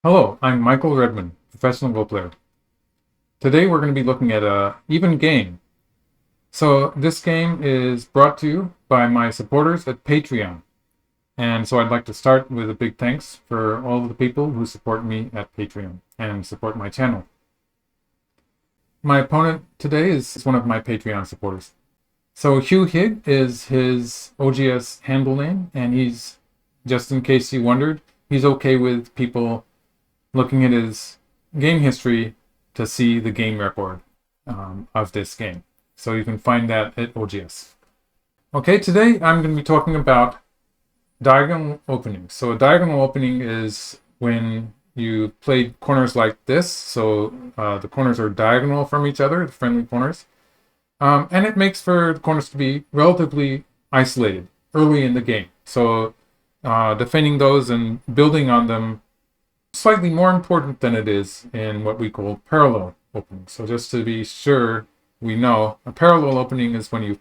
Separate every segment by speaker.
Speaker 1: Hello, I'm Michael Redmond, professional Go player. Today we're going to be looking at a even game. So this game is brought to you by my supporters at Patreon. And so I'd like to start with a big thanks for all of the people who support me at Patreon and support my channel. My opponent today is one of my Patreon supporters. So Hugh Hig is his OGS handle name, and he's, just in case you wondered, he's okay with people looking at his game history to see the game record of this game. So you can find that at OGS. Okay, today I'm going to be talking about diagonal openings. So a diagonal opening is when you play corners like this. So the corners are diagonal from each other, the friendly corners. And it makes for the corners to be relatively isolated early in the game. So defending those and building on them slightly more important than it is in what we call parallel openings. So just to be sure we know, a parallel opening is when you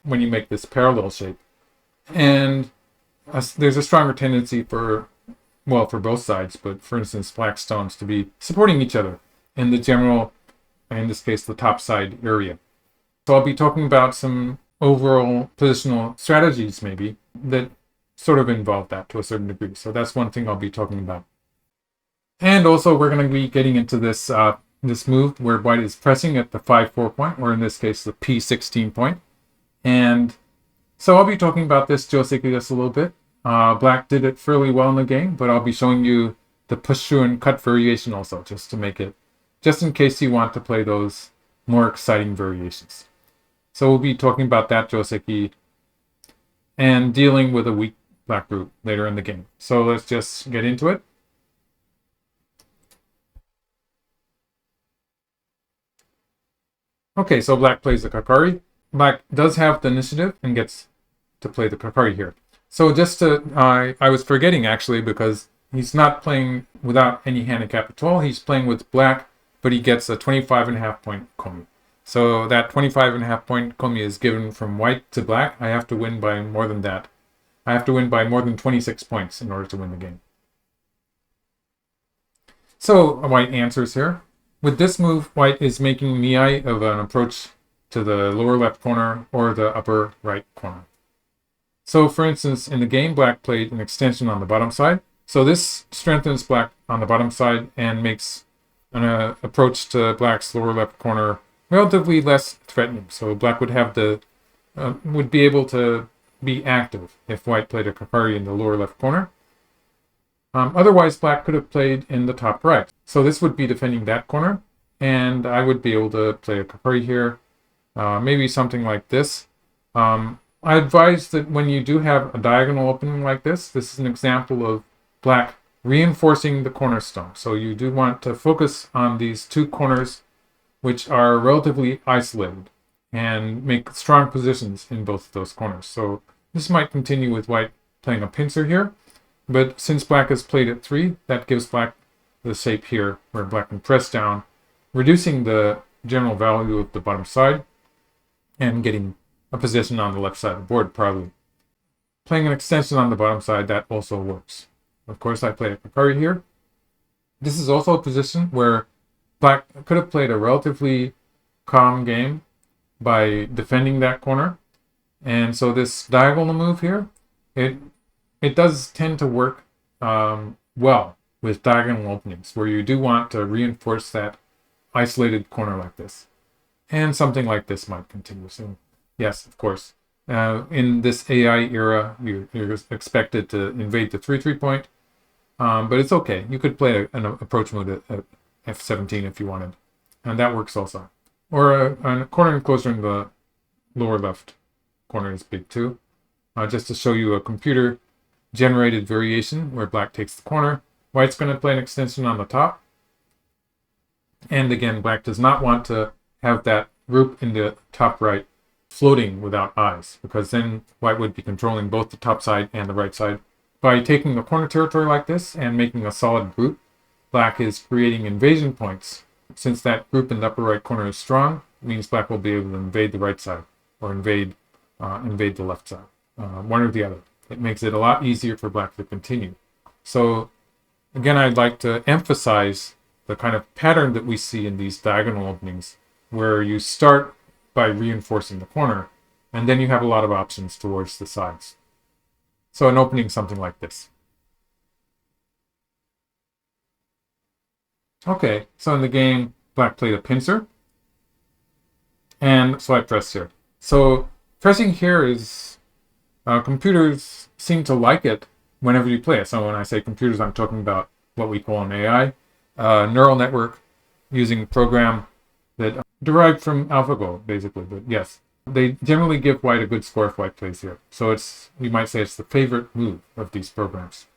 Speaker 1: make this parallel shape. And there's a stronger tendency for both sides, but for instance, black stones to be supporting each other in the general, in this case, the top side area. So I'll be talking about some overall positional strategies maybe that sort of involve that to a certain degree. So that's one thing I'll be talking about. And also we're going to be getting into this this move where white is pressing at the 5-4 point, or in this case the P16 point. And so I'll be talking about this Joseki just a little bit. Black did it fairly well in the game, but I'll be showing you the push through and cut variation also, just to make it, just in case you want to play those more exciting variations. So we'll be talking about that Joseki and dealing with a weak black group later in the game. So let's just get into it. Okay, so black plays the Kakari. Black does have the initiative and gets to play the Kakari here. So just to, I was forgetting actually, because he's not playing without any handicap at all. He's playing with black, but he gets a 25.5 point komi. So that 25.5 point komi is given from white to black. I have to win by more than that. I have to win by more than 26 points in order to win the game. So white answers here. With this move, white is making miai of an approach to the lower left corner or the upper right corner. So for instance, in the game, black played an extension on the bottom side. So this strengthens black on the bottom side and makes an approach to black's lower left corner relatively less threatening. So black would have would be able to be active if white played a Kakari in the lower left corner. Otherwise, black could have played in the top right. So this would be defending that corner, and I would be able to play a Kakari here, maybe something like this. I advise that when you do have a diagonal opening like this is an example of black reinforcing the cornerstone. So you do want to focus on these two corners, which are relatively isolated, and make strong positions in both of those corners. So this might continue with white playing a pincer here. But since black has played at 3, that gives black the shape here where black can press down, reducing the general value of the bottom side and getting a position on the left side of the board probably. Playing an extension on the bottom side, that also works. Of course, I play a Kakari here. This is also a position where black could have played a relatively calm game by defending that corner. And so this diagonal move here, it does tend to work well with diagonal openings, where you do want to reinforce that isolated corner like this. And something like this might continue. So yes, of course. In this AI era, you're expected to invade the 3-3 point, but it's okay. You could play an approach mode at F17 if you wanted, and that works also. Or a corner enclosure in the lower left corner is big too. Just to show you a computer generated variation where black takes the corner. White's going to play an extension on the top. And again, black does not want to have that group in the top right floating without eyes, because then white would be controlling both the top side and the right side. By taking the corner territory like this and making a solid group, black is creating invasion points. Since that group in the upper right corner is strong, it means black will be able to invade the right side or invade the left side, one or the other. It makes it a lot easier for black to continue. So Again, I'd like to emphasize the kind of pattern that we see in these diagonal openings, where you start by reinforcing the corner, and then you have a lot of options towards the sides. So an opening something like this. Okay, so in the game, black played a pincer, and so I pressed here. So pressing here is, computers seem to like it whenever you play it. So when I say computers, I'm talking about what we call an AI, neural network using a program that derived from AlphaGo, basically. But yes, they generally give white a good score if white plays here. So it's, you might say it's the favorite move of these programs.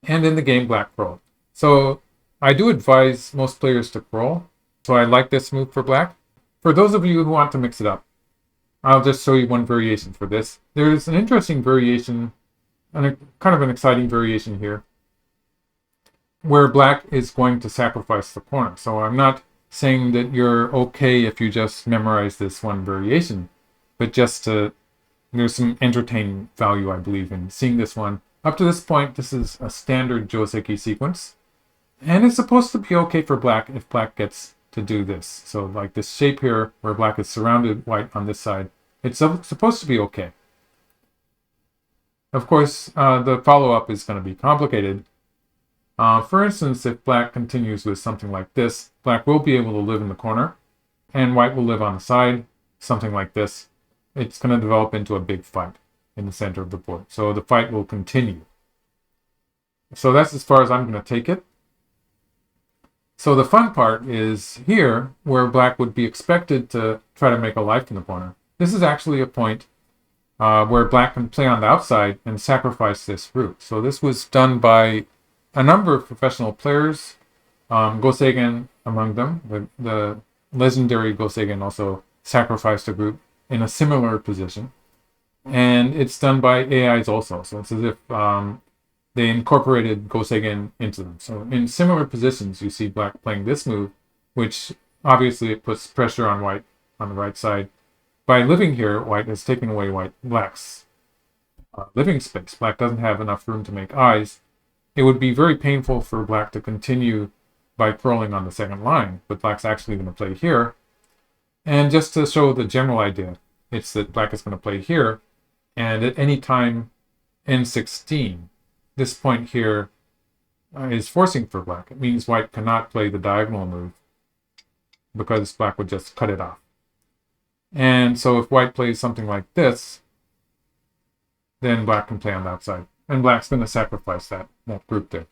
Speaker 1: And in the game, black crawled. So I do advise most players to crawl. So I like this move for black. For those of you who want to mix it up, I'll just show you one variation for this. There's an interesting variation, and a kind of an exciting variation here, where black is going to sacrifice the corner. So I'm not saying that you're okay if you just memorize this one variation, but just to, there's some entertaining value, I believe, in seeing this one. Up to this point, this is a standard Joseki sequence, and it's supposed to be okay for black if black gets to do this. So like this shape here, where black is surrounded white on this side, it's supposed to be okay. Of course, the follow-up is going to be complicated. For instance, if black continues with something like this, black will be able to live in the corner, and white will live on the side, something like this. It's going to develop into a big fight in the center of the board. So the fight will continue. So that's as far as I'm going to take it. So the fun part is here, where black would be expected to try to make a life in the corner. This is actually a point where black can play on the outside and sacrifice this rook. So this was done by a number of professional players, Goseigen among them. The legendary Goseigen also sacrificed a group in a similar position. And it's done by AIs also. So it's as if they incorporated Goseigen into them. So in similar positions, you see black playing this move, which obviously it puts pressure on white on the right side. By living here, white has taken away black's living space. Black doesn't have enough room to make eyes. It would be very painful for black to continue by crawling on the second line, but black's actually going to play here. And just to show the general idea, it's that black is going to play here, and at any time n16, this point here is forcing for black. It means white cannot play the diagonal move because black would just cut it off. And so if white plays something like this, then black can play on the outside. And black's going to sacrifice that group there.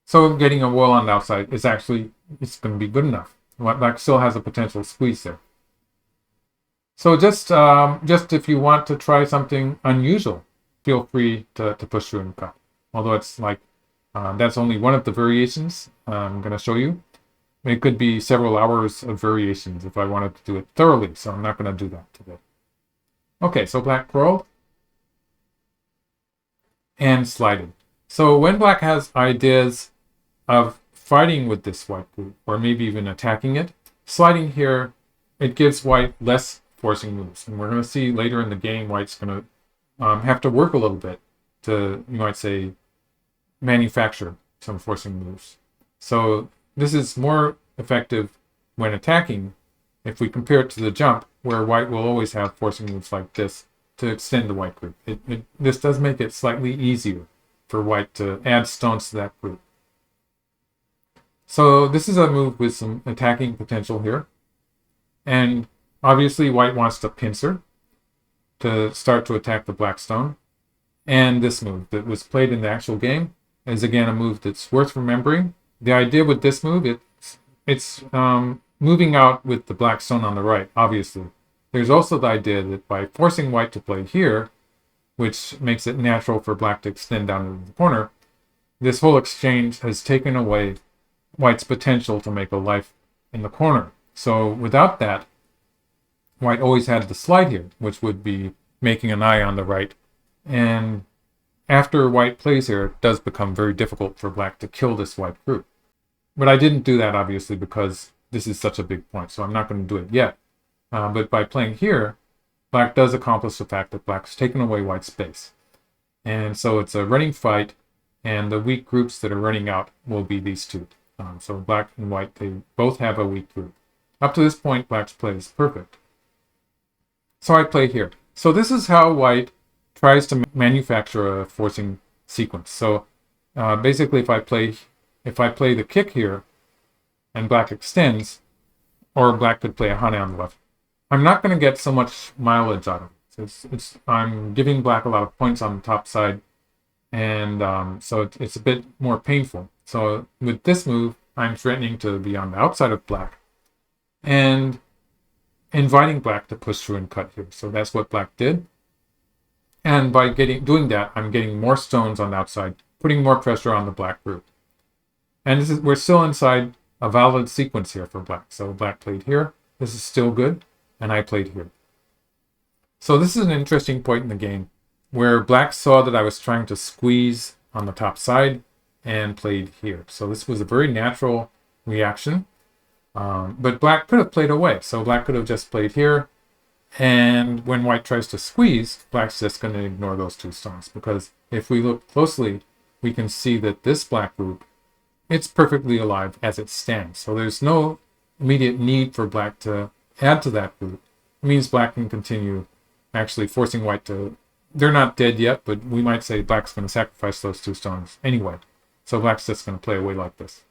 Speaker 1: So getting a wall on the outside is actually, it's going to be good enough. Black still has a potential squeeze there. So just if you want to try something unusual, feel free to push through and cut. Although it's like, that's only one of the variations I'm going to show you. It could be several hours of variations if I wanted to do it thoroughly, so I'm not going to do that today. Okay, so black crawled and slided. So when black has ideas of fighting with this white group, or maybe even attacking it, sliding here, it gives white less forcing moves. And we're going to see later in the game, white's going to have to work a little bit to, you might say, manufacture some forcing moves. So this is more effective when attacking if we compare it to the jump, where white will always have forcing moves like this to extend the white group. This does make it slightly easier for white to add stones to that group. So this is a move with some attacking potential here. And obviously white wants to pincer to start to attack the black stone. And this move that was played in the actual game is again a move that's worth remembering. The idea with this move, it's moving out with the black stone on the right, obviously. There's also the idea that by forcing white to play here, which makes it natural for black to extend down into the corner, this whole exchange has taken away white's potential to make a life in the corner. So without that, white always had the slide here, which would be making an eye on the right. And after white plays here, it does become very difficult for black to kill this white group. But I didn't do that, obviously, because this is such a big point, so I'm not going to do it yet. But by playing here, black does accomplish the fact that black's taken away white's space. And so it's a running fight, and the weak groups that are running out will be these two. So black and white, they both have a weak group. Up to this point, black's play is perfect. So I play here. So this is how white tries to manufacture a forcing sequence. So basically, if I play the kick here, and black extends, or black could play a hane on the left, I'm not going to get so much mileage out of it. I'm giving black a lot of points on the top side, and so it's a bit more painful. So with this move, I'm threatening to be on the outside of black, and inviting black to push through and cut here. So that's what black did. And by doing that, I'm getting more stones on the outside, putting more pressure on the black group. And we're still inside a valid sequence here for black. So black played here. This is still good. And I played here. So this is an interesting point in the game where black saw that I was trying to squeeze on the top side and played here. So this was a very natural reaction. But black could have played away. So black could have just played here. And when white tries to squeeze, black's just going to ignore those two stones. Because if we look closely, we can see that this black group, it's perfectly alive as it stands. So there's no immediate need for black to add to that group. It means black can continue actually forcing white to... They're not dead yet, but we might say black's going to sacrifice those two stones anyway. So black's just going to play away like this.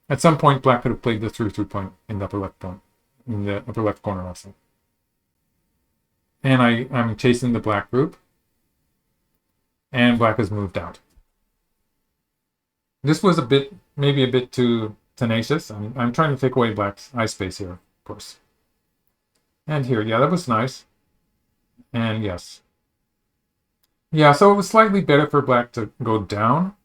Speaker 1: At some point, black could have played the through point in the upper left point, in the upper left corner also. And I'm chasing the black group, and black has moved out. This was maybe a bit too tenacious. I'm trying to take away black's eye space here, of course. And here, yeah, that was nice. And yes. Yeah, so it was slightly better for black to go down,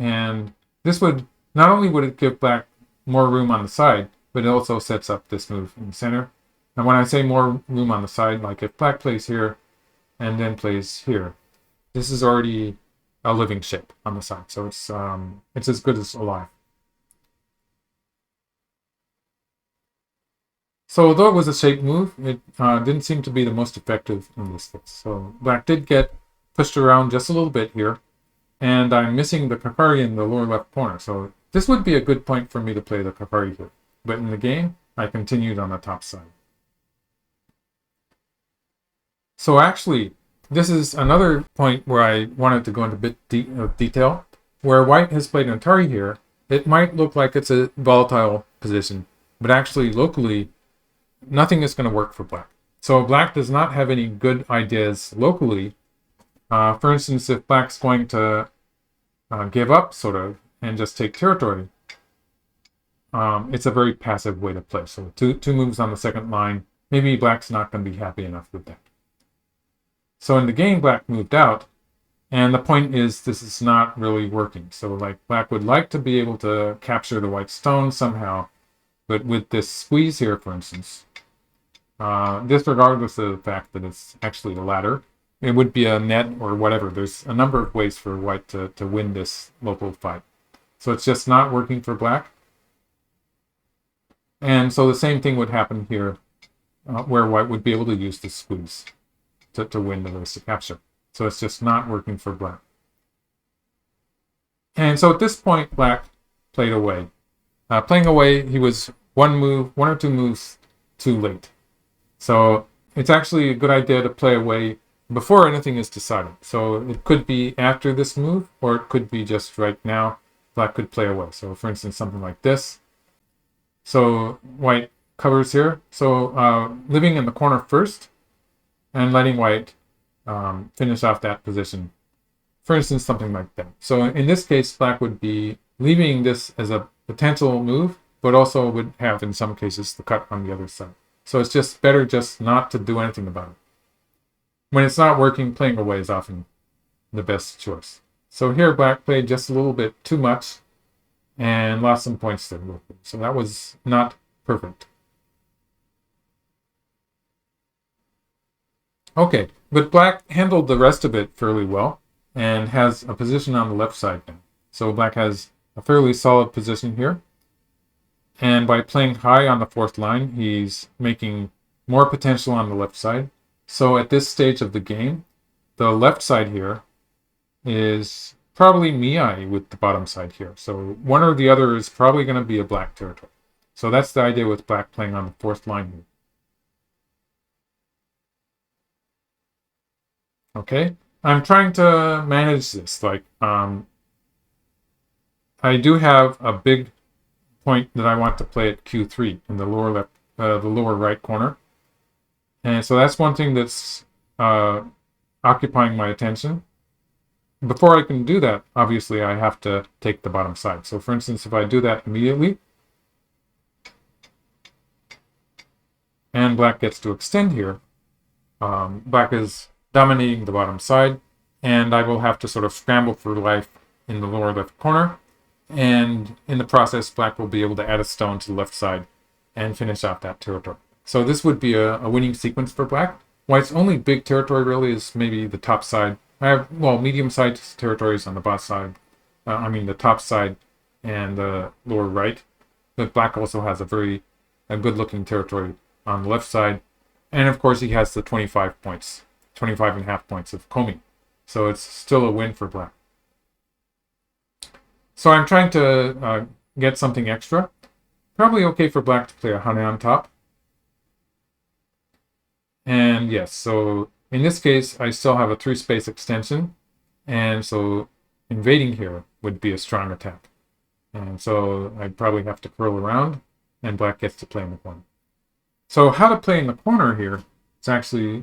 Speaker 1: and this would, not only would it give black more room on the side, but it also sets up this move in the center. And when I say more room on the side, like if black plays here and then plays here, this is already a living shape on the side. So it's as good as alive. So although it was a shape move, it didn't seem to be the most effective in this case. So black did get pushed around just a little bit here, and I'm missing the Kakari in the lower left corner. So this would be a good point for me to play the Kakari here. But in the game, I continued on the top side. So actually, this is another point where I wanted to go into a bit of detail. Where white has played an Atari here, it might look like it's a volatile position, but actually locally, nothing is going to work for black. So black does not have any good ideas locally. For instance, if black's going to give up, sort of, and just take territory, it's a very passive way to play. So two moves on the second line, maybe black's not going to be happy enough with that. So in the game, black moved out, and the point is this is not really working. So like black would like to be able to capture the white stone somehow, but with this squeeze here, for instance, disregardless of the fact that it's actually a ladder, it would be a net or whatever. There's a number of ways for white to win this local fight. So it's just not working for black. And so the same thing would happen here, where white would be able to use the squeeze to win the race to capture. So it's just not working for black. And so at this point, black played away. Playing away, he was one or two moves too late. So it's actually a good idea to play away before anything is decided. So it could be after this move, or it could be just right now. Black could play away. So for instance, something like this. So white covers here. So living in the corner first, and letting white finish off that position. For instance, something like that. So in this case, black would be leaving this as a potential move, but also would have, in some cases, the cut on the other side. So it's just better just not to do anything about it. When it's not working, playing away is often the best choice. So here, black played just a little bit too much and lost some points there. So that was not perfect. Okay, but black handled the rest of it fairly well and has a position on the left side now. So black has a fairly solid position here. And by playing high on the fourth line, he's making more potential on the left side. So at this stage of the game, the left side here is probably Miai with the bottom side here. So one or the other is probably going to be a black territory. So that's the idea with black playing on the fourth line here. Okay, I'm trying to manage this. Like, I do have a big point that I want to play at Q3 in the lower left, the lower right corner. And so that's one thing that's occupying my attention. Before I can do that, obviously, I have to take the bottom side. So for instance, if I do that immediately, and black gets to extend here, black is dominating the bottom side, and I will have to sort of scramble for life in the lower left corner. And in the process, black will be able to add a stone to the left side and finish off that territory. So this would be a winning sequence for black. White's only big territory really is maybe the top side. I have, well, medium-sized territories on the bottom side. The top side and the lower right. But black also has a good-looking territory on the left side. And of course, he has the 25 and a half points of Komi. So it's still a win for black. So I'm trying to get something extra. Probably okay for black to play a Hane on top. And yes, so in this case, I still have a 3-space extension. And so invading here would be a strong attack. And so I'd probably have to curl around, and black gets to play in the corner. So how to play in the corner here is actually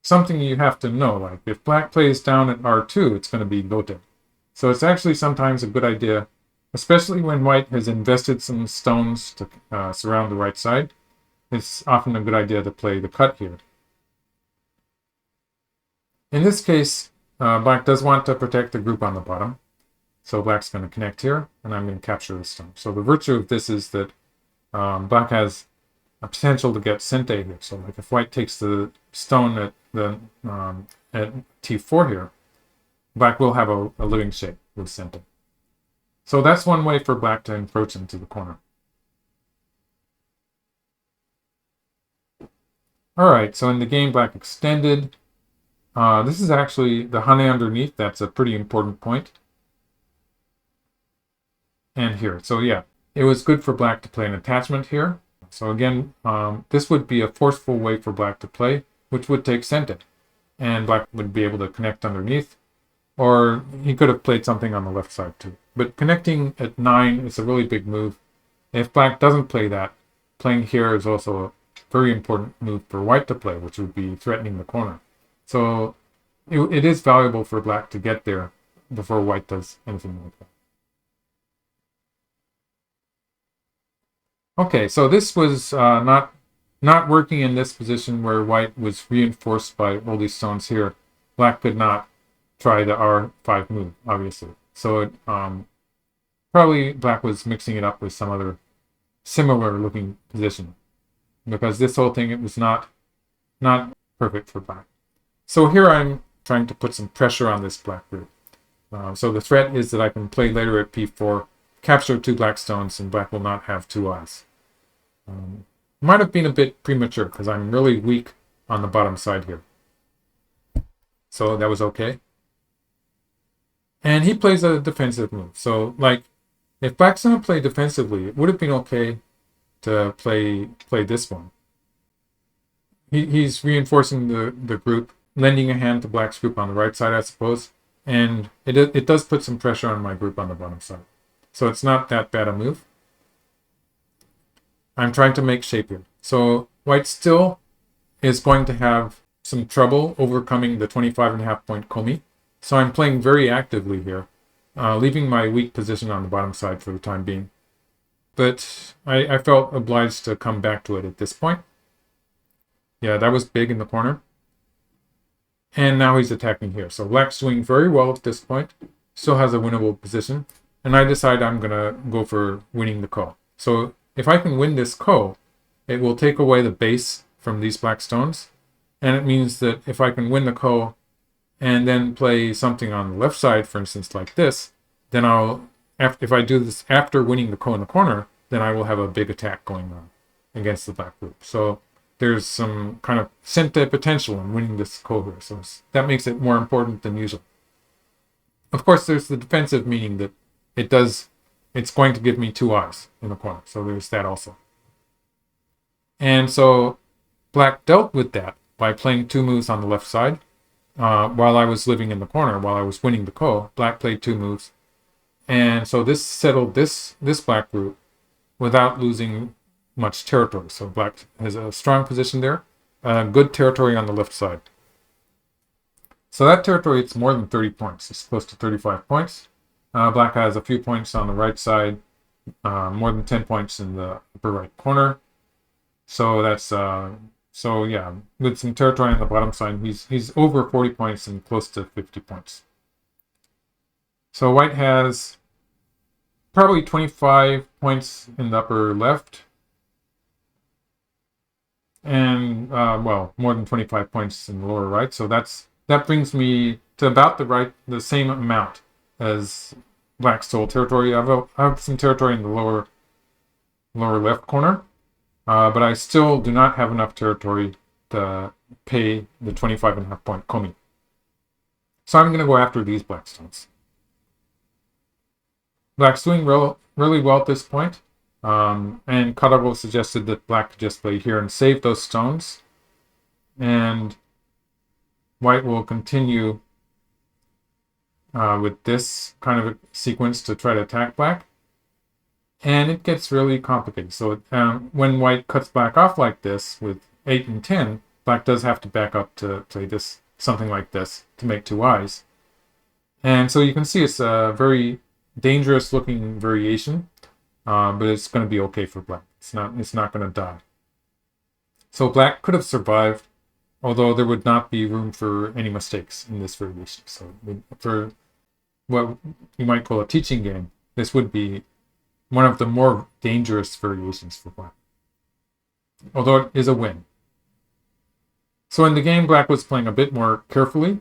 Speaker 1: something you have to know. Like if black plays down at R2, it's going to be gote. So it's actually sometimes a good idea, especially when white has invested some stones to surround the right side. It's often a good idea to play the cut here. In this case, black does want to protect the group on the bottom. So black's going to connect here, and I'm going to capture the stone. So the virtue of this is that black has a potential to get sente here. So like if white takes the stone at T4 here, black will have a living shape with sente. So that's one way for black to encroach into the corner. Alright, so in the game, black extended. This is actually the Hane underneath. That's a pretty important point. And here. So yeah, it was good for black to play an attachment here. So again, this would be a forceful way for black to play, which would take sente. And black would be able to connect underneath. Or he could have played something on the left side too. But connecting at 9 is a really big move. If black doesn't play that, playing here is also a very important move for white to play, which would be threatening the corner. So it is valuable for black to get there before white does anything like that. Okay, so this was not working in this position where white was reinforced by all these stones here. Black could not try the R5 move, obviously. So it, probably black was mixing it up with some other similar looking position, because this whole thing, it was not perfect for black. So here I'm trying to put some pressure on this black group. So the threat is that I can play later at P4, capture 2 black stones, and black will not have 2 eyes. Might have been a bit premature because I'm really weak on the bottom side here. So that was okay. And he plays a defensive move. So like, if black's going to play defensively, it would have been okay to play this one. He's reinforcing the group, lending a hand to black's group on the right side, I suppose. And it does put some pressure on my group on the bottom side. So it's not that bad a move. I'm trying to make shape here. So white still is going to have some trouble overcoming the 25.5 point Komi. So I'm playing very actively here, leaving my weak position on the bottom side for the time being. But I felt obliged to come back to it at this point. Yeah, that was big in the corner. And now he's attacking here. So black's doing very well at this point. Still has a winnable position. And I decide I'm going to go for winning the ko. So if I can win this ko, it will take away the base from these black stones. And it means that if I can win the ko and then play something on the left side, for instance, like this, then if I do this after winning the ko in the corner, then I will have a big attack going on against the black group. So there's some kind of sente potential in winning this ko here. So that makes it more important than usual. Of course, there's the defensive, meaning that it's going to give me 2 eyes in the corner. So there's that also. And so black dealt with that by playing 2 moves on the left side. While I was living in the corner, while I was winning the ko, black played 2 moves. And so this settled this black route without losing much territory. So black has a strong position there. Good territory on the left side. So that territory, it's more than 30 points. It's close to 35 points. Black has a few points on the right side, more than 10 points in the upper right corner. So that's so yeah, with some territory on the bottom side, he's over 40 points and close to 50 points. So white has probably 25 points in the upper left, and well, more than 25 points in the lower right. So that brings me to about the same amount as black's total territory. I have some territory in the lower left corner, but I still do not have enough territory to pay the 25.5 point komi. So I'm going to go after these black stones. Black's doing really well at this point. And Karago suggested that black could just play here and save those stones. And white will continue with this kind of a sequence to try to attack black. And it gets really complicated. So when white cuts black off like this with 8 and 10, black does have to back up to play this, something like this, to make 2 eyes. And so you can see it's a very dangerous looking variation, but it's going to be okay for black. It's not going to die. So black could have survived, although there would not be room for any mistakes in this variation. So for what you might call a teaching game, this would be one of the more dangerous variations for black, although it is a win. So in the game, black was playing a bit more carefully,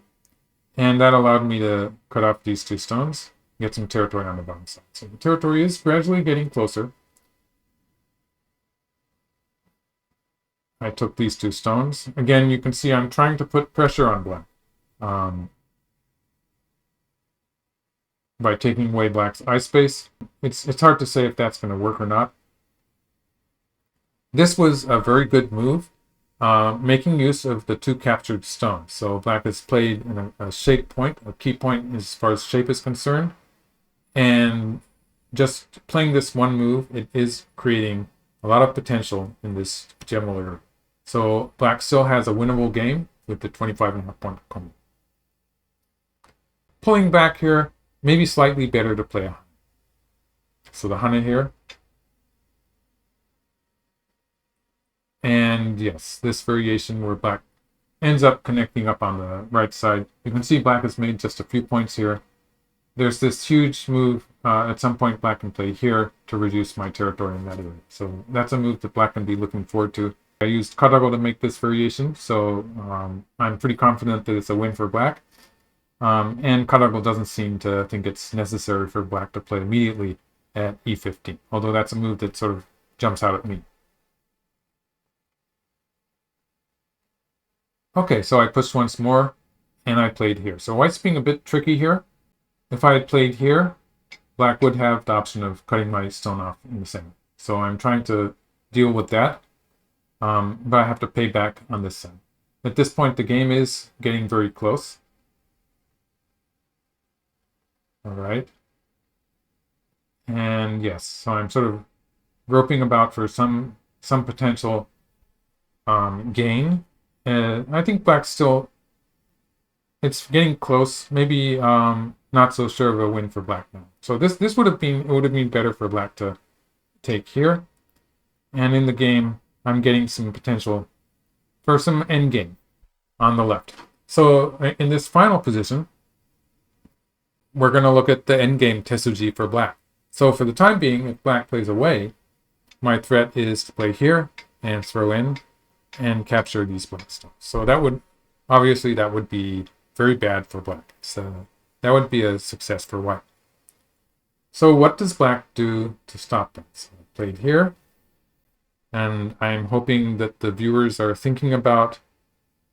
Speaker 1: and that allowed me to cut off these 2 stones, get some territory on the bottom side. So the territory is gradually getting closer. I took these 2 stones. Again, you can see I'm trying to put pressure on black by taking away black's eye space. It's hard to say if that's going to work or not. This was a very good move, making use of the 2 captured stones. So black has played in a shape point, a key point as far as shape is concerned. And just playing this one move, it is creating a lot of potential in this general area. So black still has a winnable game with the 25.5 point komi. Pulling back here, maybe slightly better to play a hana. So the hana here. And yes, this variation where black ends up connecting up on the right side. You can see black has made just a few points here. There's this huge move. At some point, black can play here to reduce my territory in that area. So that's a move that black can be looking forward to. I used Karago to make this variation, so I'm pretty confident that it's a win for black. And Karago doesn't seem to think it's necessary for black to play immediately at e15, although that's a move that sort of jumps out at me. Okay, so I pushed once more, and I played here. So white's being a bit tricky here. If I had played here, black would have the option of cutting my stone off in the center. So I'm trying to deal with that, but I have to pay back on this side. At this point, the game is getting very close. All right. And yes, so I'm sort of groping about for some potential gain. And I think black's still, it's getting close. Maybe not so sure of a win for black now. So this would have been better for black to take here. And in the game, I'm getting some potential for some end game on the left. So in this final position, we're going to look at the end game Tesuji for black. So for the time being, if black plays away, my threat is to play here and throw in and capture these black stones. So that would, obviously, that would be very bad for black. So that would be a success for white. So what does black do to stop that? So I played here, and I'm hoping that the viewers are thinking about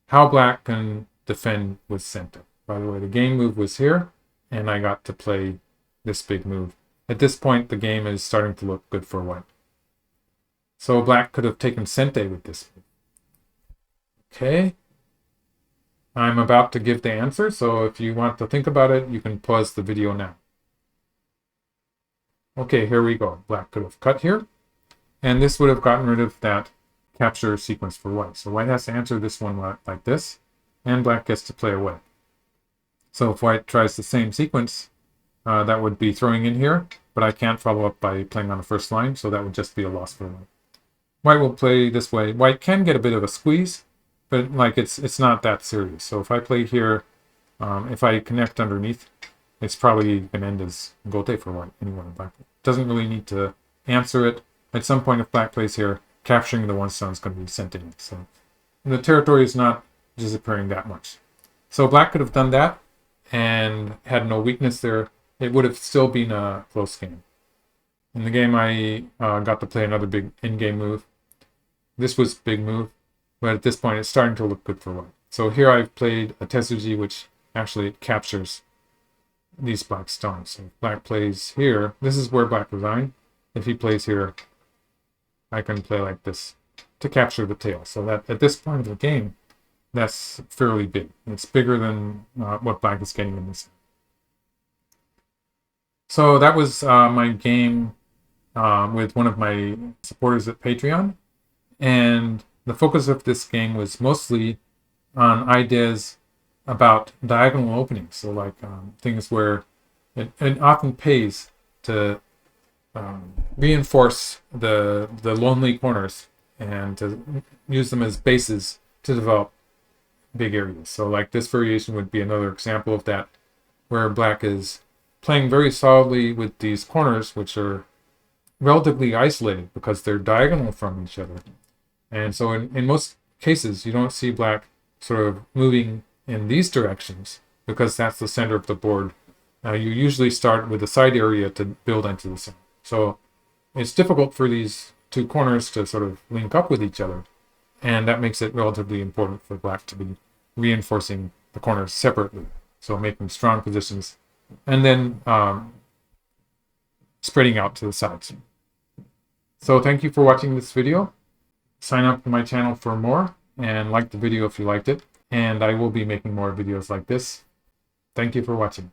Speaker 1: how black can defend with center. By the way, the game move was here, and I got to play this big move. At this point, the game is starting to look good for white. So black could have taken Sente with this move. Okay. I'm about to give the answer, so if you want to think about it, you can pause the video now. Okay, here we go. Black could have cut here, and this would have gotten rid of that capture sequence for white. So white has to answer this one like this, and black gets to play away. So if white tries the same sequence, that would be throwing in here, but I can't follow up by playing on the first line, so that would just be a loss for white. White will play this way. White can get a bit of a squeeze, but like it's not that serious. So if I play here, if I connect underneath, it's probably going to end as gote for white, anyone in black. Doesn't really need to answer it. At some point, if black plays here, capturing the one stone is going to be sent in. So the territory is not disappearing that much. So black could have done that and had no weakness there. It would have still been a close game. In the game, I got to play another big in-game move. This was a big move, but at this point, it's starting to look good for white. So here I've played a Tetsuji, which actually captures these black stones. So if black plays here, this is where black resigned. If he plays here, I can play like this to capture the tail. So that at this point of the game, that's fairly big. It's bigger than what black is getting in this. So that was my game with one of my supporters at Patreon. And the focus of this game was mostly on ideas about diagonal openings. So like things where it often pays to reinforce the lonely corners and to use them as bases to develop big areas. So like this variation would be another example of that, where black is playing very solidly with these corners, which are relatively isolated because they're diagonal from each other. And so in most cases, you don't see black sort of moving in these directions because that's the center of the board. You usually start with the side area to build into the center. So it's difficult for these two corners to sort of link up with each other. And that makes it relatively important for black to be reinforcing the corners separately. So making strong positions and then spreading out to the sides. So thank you for watching this video. Sign up to my channel for more and like the video if you liked it. And I will be making more videos like this. Thank you for watching.